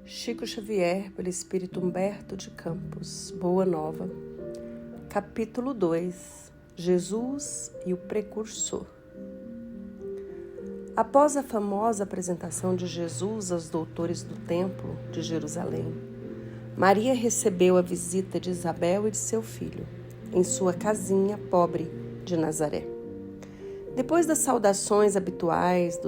Chico Xavier, pelo Espírito Humberto de Campos. Boa Nova. Capítulo 2. Jesus e o Precursor. Após a famosa apresentação de Jesus aos doutores do Templo de Jerusalém, Maria recebeu a visita de Isabel e de seu filho, em sua casinha pobre de Nazaré. Depois das saudações habituais,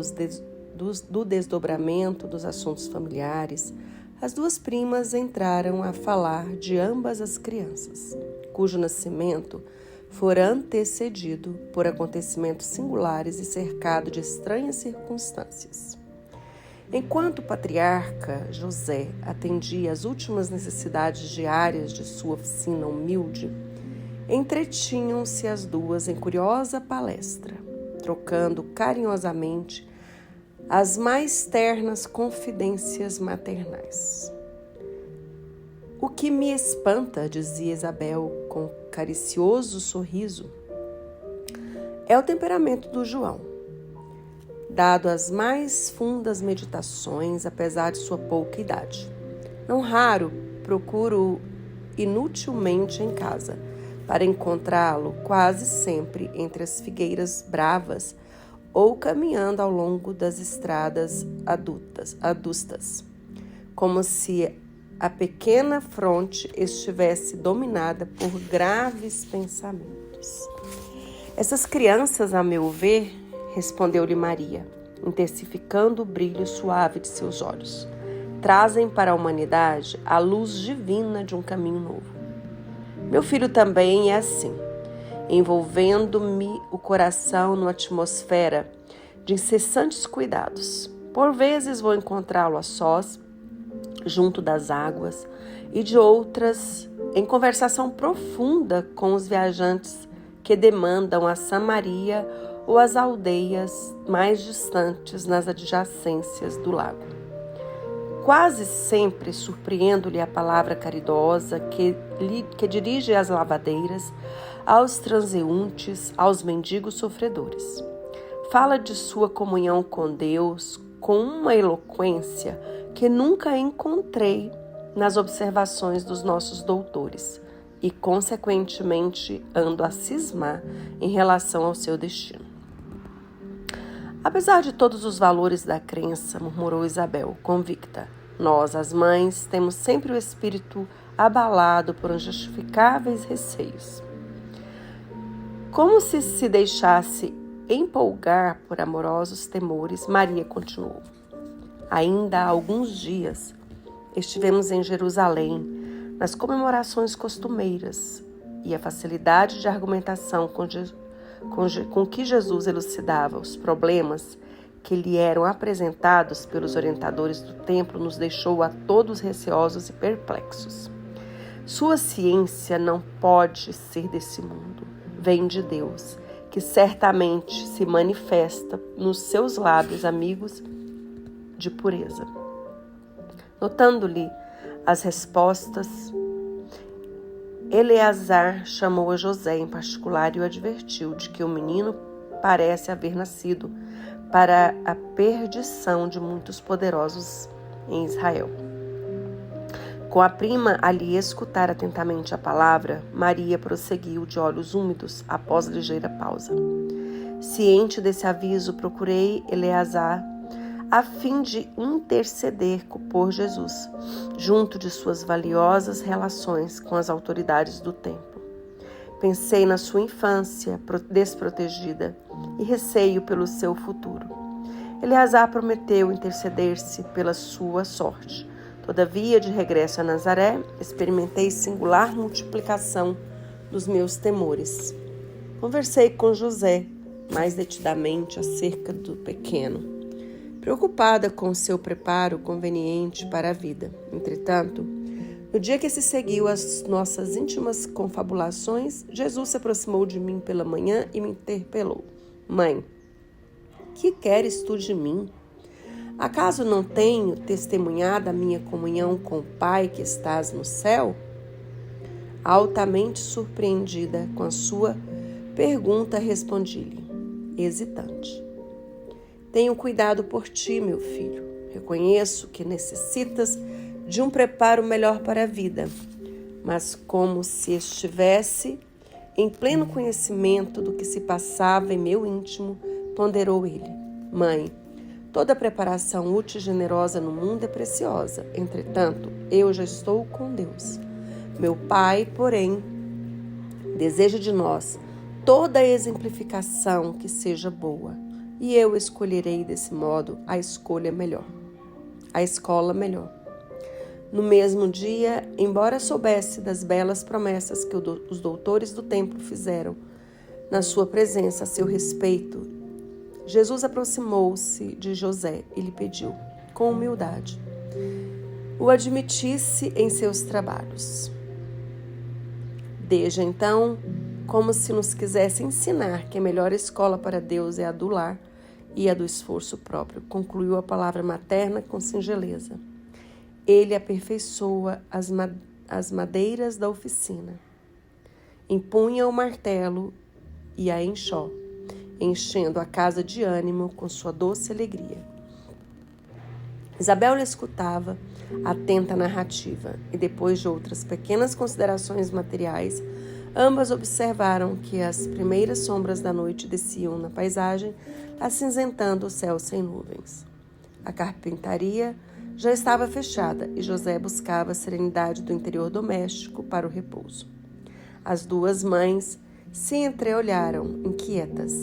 do desdobramento dos assuntos familiares, as duas primas entraram a falar de ambas as crianças, cujo nascimento fora antecedido por acontecimentos singulares e cercado de estranhas circunstâncias. Enquanto o patriarca José atendia às últimas necessidades diárias de sua oficina humilde, entretinham-se as duas em curiosa palestra, trocando carinhosamente as mais ternas confidências maternais. O que me espanta, dizia Isabel com caricioso sorriso, é o temperamento do João. Dado às mais fundas meditações, apesar de sua pouca idade. Não raro procuro inutilmente em casa, para encontrá-lo quase sempre entre as figueiras bravas ou caminhando ao longo das estradas adustas, como se a pequena fronte estivesse dominada por graves pensamentos. Essas crianças, a meu ver, respondeu-lhe Maria, intensificando o brilho suave de seus olhos, trazem para a humanidade a luz divina de um caminho novo. Meu filho também é assim, envolvendo-me o coração numa atmosfera de incessantes cuidados. Por vezes vou encontrá-lo a sós, junto das águas, e de outras, em conversação profunda com os viajantes que demandam a Samaria ou as aldeias mais distantes nas adjacências do lago. Quase sempre surpreendo-lhe a palavra caridosa que dirige às lavadeiras, aos transeuntes, aos mendigos sofredores. Fala de sua comunhão com Deus com uma eloquência que nunca encontrei nas observações dos nossos doutores e, consequentemente, ando a cismar em relação ao seu destino. Apesar de todos os valores da crença, murmurou Isabel, convicta, nós, as mães, temos sempre o espírito abalado por injustificáveis receios. Como se deixasse empolgar por amorosos temores, Maria continuou. Ainda há alguns dias estivemos em Jerusalém, nas comemorações costumeiras, e a facilidade de argumentação com que Jesus elucidava os problemas que lhe eram apresentados pelos orientadores do templo nos deixou a todos receosos e perplexos. Sua ciência não pode ser desse mundo, vem de Deus, que certamente se manifesta nos seus lábios amigos de pureza. Notando-lhe as respostas, Eleazar chamou a José em particular e o advertiu de que o menino parece haver nascido para a perdição de muitos poderosos em Israel. Com a prima a lhe escutar atentamente a palavra, Maria prosseguiu de olhos úmidos após ligeira pausa. Ciente desse aviso, procurei Eleazar a fim de interceder por Jesus, junto de suas valiosas relações com as autoridades do templo. Pensei na sua infância desprotegida e receio pelo seu futuro. Eleazar prometeu interceder-se pela sua sorte. Todavia, de regresso a Nazaré, experimentei singular multiplicação dos meus temores. Conversei com José mais detidamente acerca do pequeno, preocupada com seu preparo conveniente para a vida. Entretanto, no dia que se seguiu às nossas íntimas confabulações, Jesus se aproximou de mim pela manhã e me interpelou. Mãe, que queres tu de mim? Acaso não tenho testemunhado a minha comunhão com o Pai que estás no céu? Altamente surpreendida com a sua pergunta, respondi-lhe, hesitante. Tenho cuidado por ti, meu filho, Reconheço que necessitas de um preparo melhor para a vida, mas como se estivesse em pleno conhecimento do que se passava em meu íntimo, ponderou ele: Mãe, toda preparação útil e generosa no mundo é preciosa. Entretanto, eu já estou com Deus. Meu Pai, porém, deseja de nós toda a exemplificação que seja boa, e eu escolherei desse modo a escola melhor. No mesmo dia, embora soubesse das belas promessas que os doutores do templo fizeram na sua presença a seu respeito, Jesus aproximou-se de José e lhe pediu, com humildade, o admitisse em seus trabalhos. Desde então, como se nos quisesse ensinar que a melhor escola para Deus é a do lar e a do esforço próprio, concluiu a palavra materna com singeleza. Ele aperfeiçoa as madeiras da oficina, empunha o martelo e a enxó, enchendo a casa de ânimo com sua doce alegria. Isabel lhe escutava, atenta à narrativa, e depois de outras pequenas considerações materiais, ambas observaram que as primeiras sombras da noite desciam na paisagem, acinzentando o céu sem nuvens. A carpintaria já estava fechada e José buscava a serenidade do interior doméstico para o repouso. As duas mães se entreolharam inquietas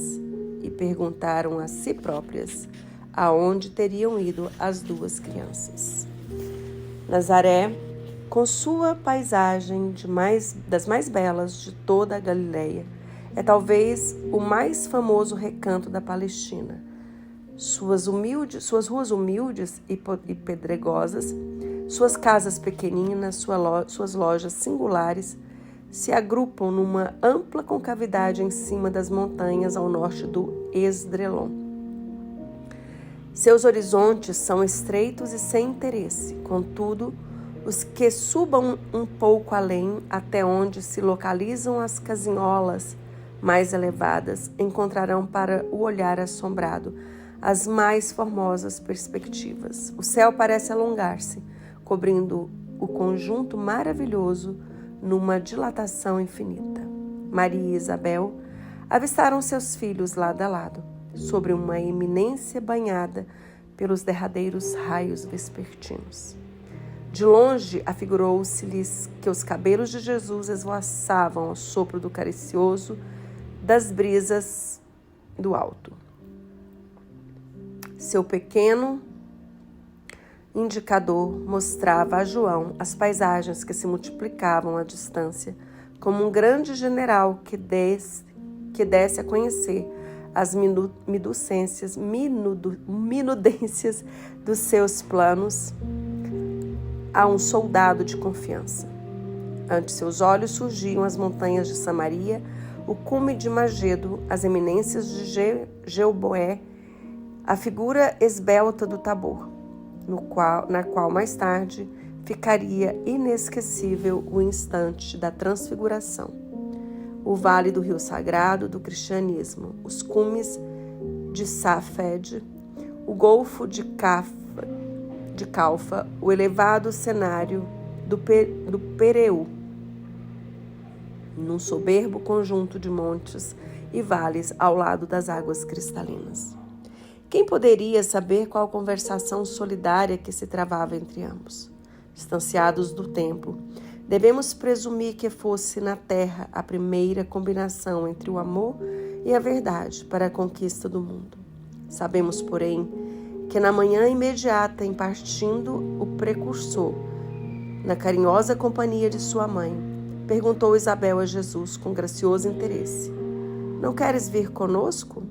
e perguntaram a si próprias aonde teriam ido as duas crianças. Nazaré, com sua paisagem das mais belas de toda a Galileia, é talvez o mais famoso recanto da Palestina. Suas ruas humildes e pedregosas, suas casas pequeninas, suas lojas singulares, se agrupam numa ampla concavidade em cima das montanhas ao norte do Esdrelon. Seus horizontes são estreitos e sem interesse, contudo, os que subam um pouco além, até onde se localizam as casinholas mais elevadas, encontrarão para o olhar assombrado as mais formosas perspectivas. O céu parece alongar-se, cobrindo o conjunto maravilhoso numa dilatação infinita. Maria e Isabel avistaram seus filhos lado a lado, sobre uma eminência banhada pelos derradeiros raios vespertinos. De longe, afigurou-se-lhes que os cabelos de Jesus esvoaçavam ao sopro do caricioso das brisas do alto. Seu pequeno indicador mostrava a João as paisagens que se multiplicavam à distância, como um grande general que desse a conhecer as minudências dos seus planos a um soldado de confiança. Ante seus olhos surgiam as montanhas de Samaria, o cume de Magedo, as eminências de Jeoboé, a figura esbelta do Tabor, na qual mais tarde ficaria inesquecível o instante da transfiguração. O vale do rio sagrado do cristianismo, os cumes de Safed, o golfo de Calfa, o elevado cenário do Pereu, num soberbo conjunto de montes e vales ao lado das águas cristalinas. Quem poderia saber qual conversação solidária que se travava entre ambos? Distanciados do templo, devemos presumir que fosse na terra a primeira combinação entre o amor e a verdade para a conquista do mundo. Sabemos, porém, que na manhã imediata, em partindo o precursor, na carinhosa companhia de sua mãe, perguntou Isabel a Jesus com gracioso interesse: Não queres vir conosco?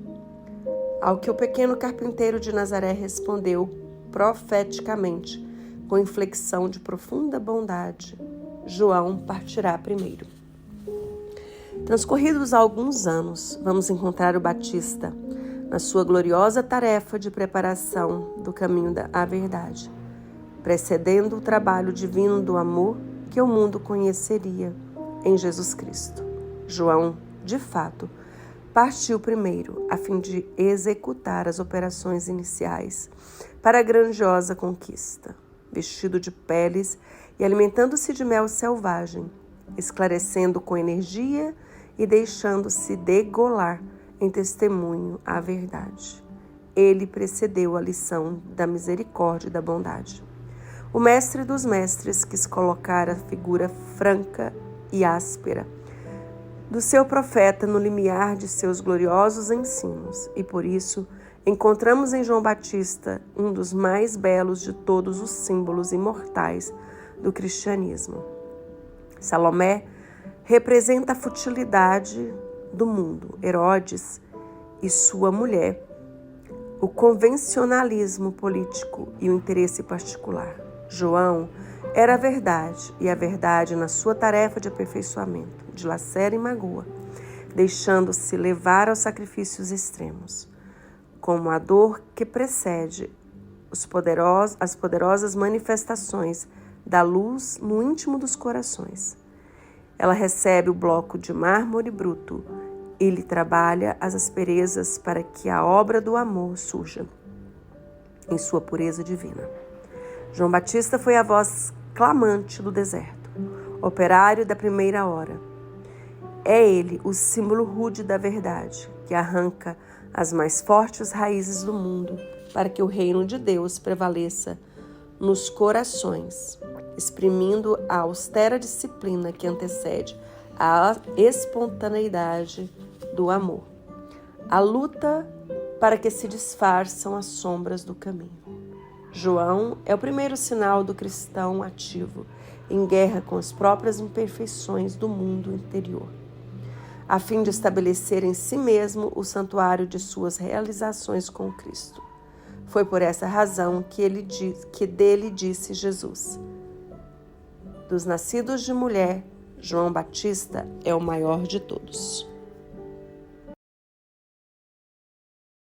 Ao que o pequeno carpinteiro de Nazaré respondeu profeticamente, com inflexão de profunda bondade: João partirá primeiro. Transcorridos alguns anos, vamos encontrar o Batista na sua gloriosa tarefa de preparação do caminho à verdade, precedendo o trabalho divino do amor que o mundo conheceria em Jesus Cristo. João, de fato, partiu primeiro, a fim de executar as operações iniciais para a grandiosa conquista, vestido de peles e alimentando-se de mel selvagem, esclarecendo com energia e deixando-se degolar em testemunho à verdade. Ele precedeu a lição da misericórdia e da bondade. O mestre dos mestres quis colocar a figura franca e áspera do seu profeta no limiar de seus gloriosos ensinos, e por isso encontramos em João Batista um dos mais belos de todos os símbolos imortais do cristianismo. Salomé representa a futilidade do mundo, Herodes e sua mulher, o convencionalismo político e o interesse particular. João era a verdade, e a verdade na sua tarefa de aperfeiçoamento, dilacera e magoa, deixando-se levar aos sacrifícios extremos, como a dor que precede as poderosas manifestações da luz no íntimo dos corações. Ela recebe o bloco de mármore bruto e lhe trabalha as asperezas para que a obra do amor surja em sua pureza divina. João Batista foi a voz clamante do deserto, operário da primeira hora. É ele o símbolo rude da verdade, que arranca as mais fortes raízes do mundo para que o reino de Deus prevaleça nos corações, exprimindo a austera disciplina que antecede a espontaneidade do amor. A luta para que se disfarçam as sombras do caminho. João é o primeiro sinal do cristão ativo, em guerra com as próprias imperfeições do mundo interior, a fim de estabelecer em si mesmo o santuário de suas realizações com Cristo. Foi por essa razão que dele disse Jesus: dos nascidos de mulher, João Batista é o maior de todos.